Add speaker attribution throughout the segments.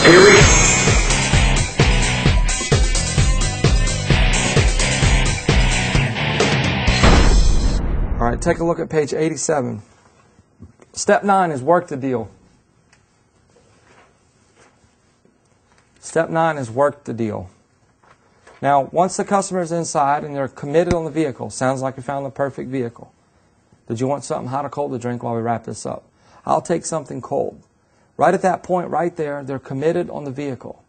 Speaker 1: Here we go.
Speaker 2: All right, take a look at page 87. Step 9 is work the deal. Step 9 is work the deal. Now, once the customer is inside and they're committed on the vehicle, sounds like you found the perfect vehicle. Did you want something hot or cold to drink while we wrap this up? I'll take something cold. Right at that point, right there, they're committed on the vehicle.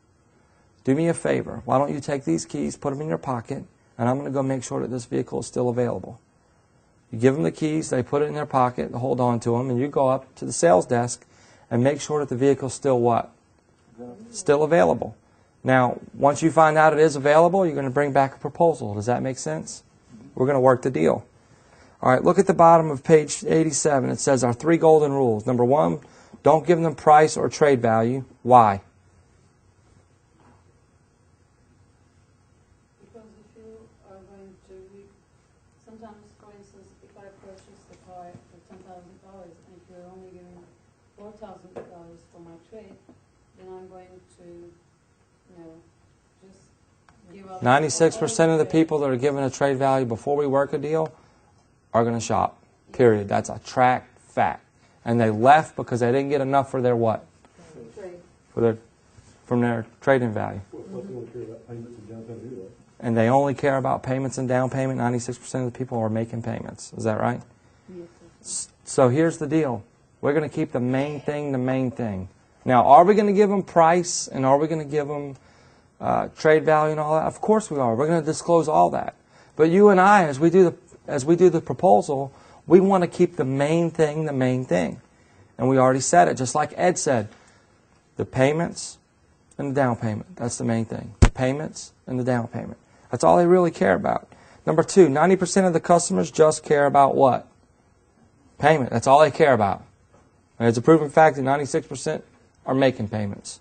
Speaker 2: Do me a favor. Why don't you take these keys, put them in your pocket, and I'm going to go make sure that this vehicle is still available. You give them the keys, they put it in their pocket, hold on to them, and you go up to the sales desk and make sure that the vehicle's still what? Still available. Now, once you find out it is available, you're going to bring back a proposal. Does that make sense? We're going to work the deal. All right, look at the bottom of page 87. It says our 3 golden rules. Number 1, don't give them price or trade value. Why?
Speaker 3: Because if you are going to, sometimes, for instance, if I purchase the car for $10,000 and if you're only giving $4,000 for my trade, then I'm going to, just give up.
Speaker 2: 96% of the people that are given a trade value before we work a deal are going to shop. Period. That's a track fact. And they left because they didn't get enough for their what?
Speaker 3: Trade.
Speaker 2: From their trading value. And they only care about payments and down payment. 96% of the people are making payments. Is that right?
Speaker 3: Yes.
Speaker 2: So here's the deal. We're going to keep the main thing the main thing. Now, are we going to give them price and are we going to give them trade value and all that? Of course we are. We're going to disclose all that. But you and I, as we do the proposal, we want to keep the main thing the main thing. And we already said it, just like Ed said. The payments and the down payment. That's the main thing. The payments and the down payment. That's all they really care about. Number 2, 90% of the customers just care about what? Payment. That's all they care about. And it's a proven fact that 96% are making payments.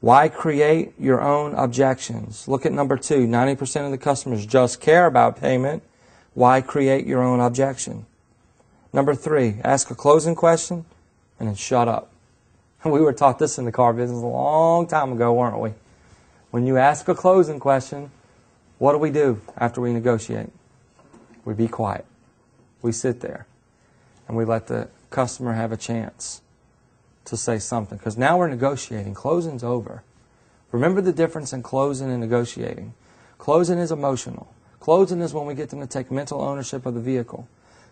Speaker 2: Why create your own objections? Look at number 2. 90% of the customers just care about payment. Why create your own objection? Number 3. Ask a closing question and then shut up. We were taught this in the car business a long time ago, weren't we? When you ask a closing question, what do we do after we negotiate? We be quiet. We sit there and we let the customer have a chance to say something. Because now we're negotiating. Closing's over. Remember the difference in closing and negotiating. Closing is emotional. Closing is when we get them to take mental ownership of the vehicle.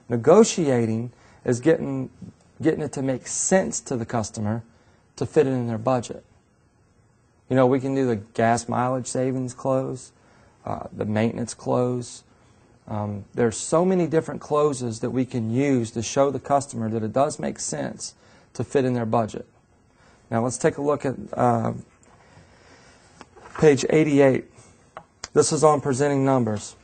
Speaker 2: Negotiating is getting it to make sense to the customer to fit it in their budget. You know, we can do the gas mileage savings close, the maintenance close. There's so many different closes that we can use to show the customer that it does make sense to fit in their budget. Now let's take a look at page 88. This is on presenting numbers.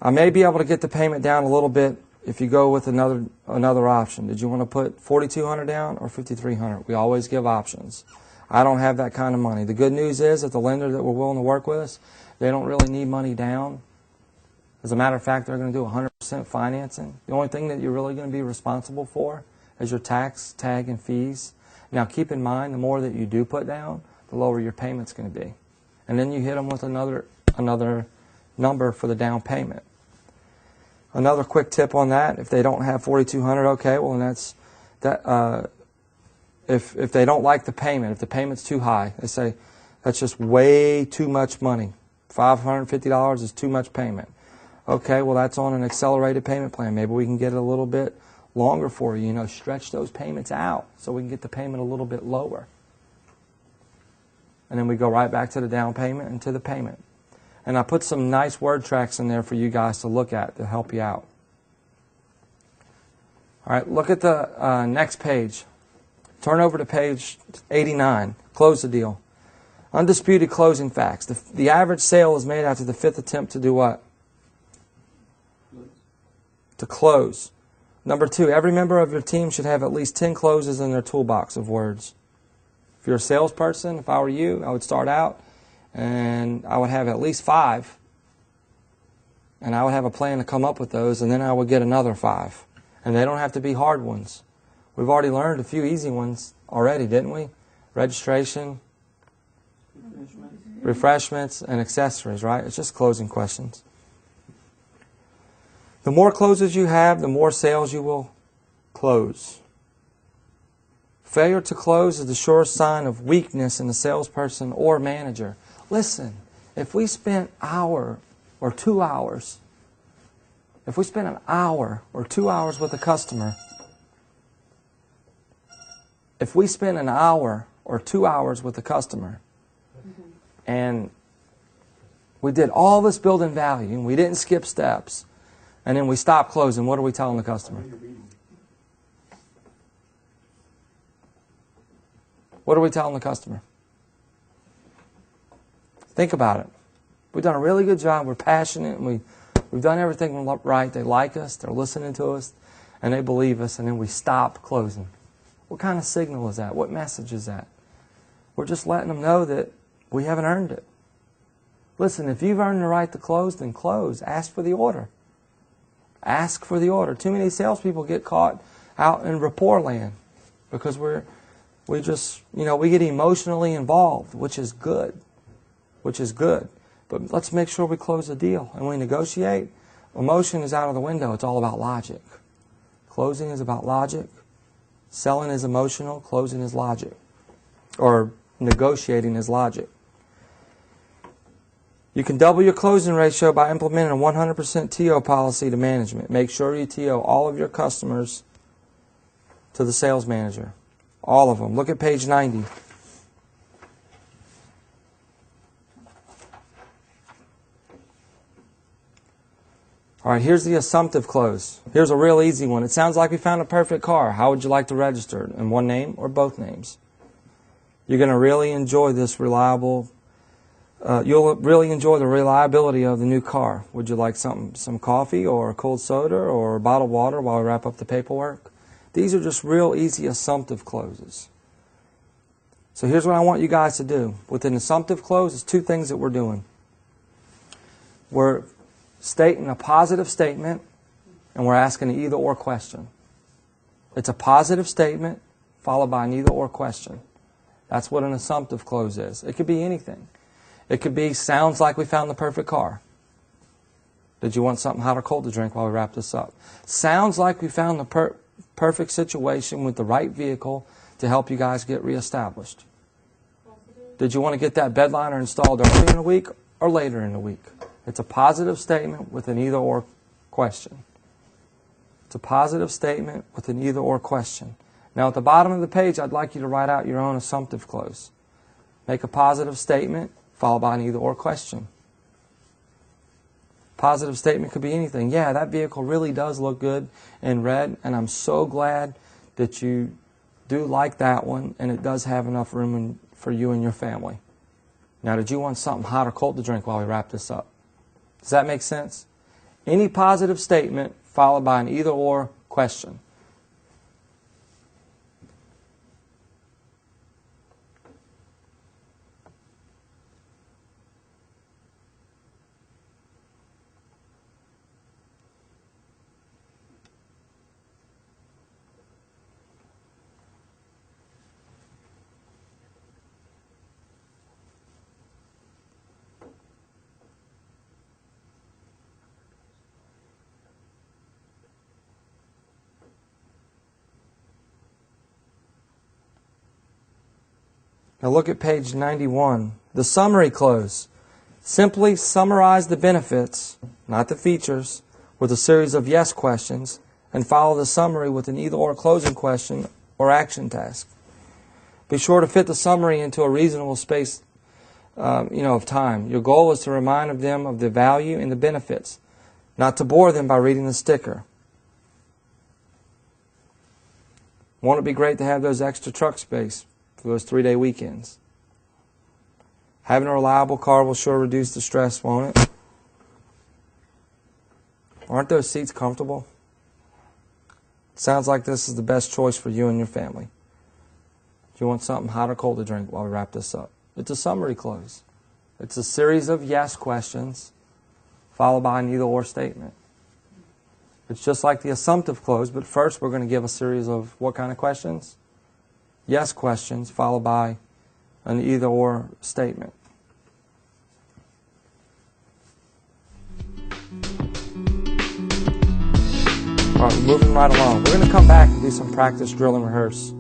Speaker 2: I may be able to get the payment down a little bit if you go with another option. Did you want to put $4,200 down or $5,300? We always give options. I don't have that kind of money. The good news is that the lender that we're willing to work with us, they don't really need money down. As a matter of fact, they're going to do 100% financing. The only thing that you're really going to be responsible for is your tax, tag, and fees. Now keep in mind, the more that you do put down, the lower your payment's going to be. And then you hit them with another number for the down payment. Another quick tip on that, if they don't have $4,200, okay, well, then if they don't like the payment, if the payment's too high, they say, that's just way too much money. $550 is too much payment. Okay, well, that's on an accelerated payment plan. Maybe we can get it a little bit longer for you. You know, stretch those payments out so we can get the payment a little bit lower. And then we go right back to the down payment and to the payment. And I put some nice word tracks in there for you guys to look at to help you out. All right, look at the next page. Turn over to page 89. Close the deal. Undisputed closing facts. The average sale is made after the 5th attempt to do what? To close. Number 2, every member of your team should have at least 10 closes in their toolbox of words. If you're a salesperson, if I were you, I would start out and I would have at least 5. And I would have a plan to come up with those, and then I would get another 5. And they don't have to be hard ones. We've already learned a few easy ones already, didn't we? Registration, refreshments, and accessories, right? It's just closing questions. The more closes you have, the more sales you will close. Failure to close is the surest sign of weakness in the salesperson or manager. Listen, if we spent an hour or 2 hours, if we spent an hour or 2 hours with a customer, if we spent an hour or 2 hours with a customer, and we did all this building value, and we didn't skip steps, and then we stopped closing, what are we telling the customer? What are we telling the customer? Think about it. We've done a really good job. We're passionate, and we've done everything right. They like us. They're listening to us, and they believe us, and then we stop closing. What kind of signal is that? What message is that? We're just letting them know that we haven't earned it. Listen, if you've earned the right to close, then close. Ask for the order. Ask for the order. Too many salespeople get caught out in rapport land because we get emotionally involved, which is good. But let's make sure we close the deal. And when we negotiate, emotion is out of the window. It's all about logic. Closing is about logic. Selling is emotional. Closing is logic. Or negotiating is logic. You can double your closing ratio by implementing a 100% TO policy to management. Make sure you TO all of your customers to the sales manager. All of them. Look at page 90. All right, here's the assumptive close. Here's a real easy one. It sounds like we found a perfect car. How would you like to register it? In one name or both names? You're going to really enjoy this reliable. You'll really enjoy the reliability of the new car. Would you like some coffee or a cold soda or a bottle of water while we wrap up the paperwork? These are just real easy assumptive closes. So here's what I want you guys to do. With an assumptive close, it's two things that we're doing. We're stating a positive statement, and we're asking an either-or question. It's a positive statement followed by an either-or question. That's what an assumptive close is. It could be anything. It could be, sounds like we found the perfect car. Did you want something hot or cold to drink while we wrap this up? Sounds like we found the perfect situation with the right vehicle to help you guys get reestablished. Did you want to get that bed liner installed early in the week or later in the week? It's a positive statement with an either-or question. It's a positive statement with an either-or question. Now, at the bottom of the page, I'd like you to write out your own assumptive close. Make a positive statement, followed by an either-or question. Positive statement could be anything. Yeah, that vehicle really does look good in red, and I'm so glad that you do like that one, and it does have enough room for you and your family. Now, did you want something hot or cold to drink while we wrap this up? Does that make sense? Any positive statement followed by an either-or question. Now look at page 91. The summary close. Simply summarize the benefits, not the features, with a series of yes questions, and follow the summary with an either-or closing question or action task. Be sure to fit the summary into a reasonable space of time. Your goal is to remind them of the value and the benefits, not to bore them by reading the sticker. Won't it be great to have those extra truck space for those 3-day weekends? Having a reliable car will sure reduce the stress, won't it? Aren't those seats comfortable? Sounds like this is the best choice for you and your family. Do you want something hot or cold to drink while we wrap this up? It's a summary close. It's a series of yes questions followed by an either-or statement. It's just like the assumptive close, but first we're going to give a series of what kind of questions? yes questions followed by an either-or statement. All right, moving right along. We're going to come back and do some practice, drill, and rehearse.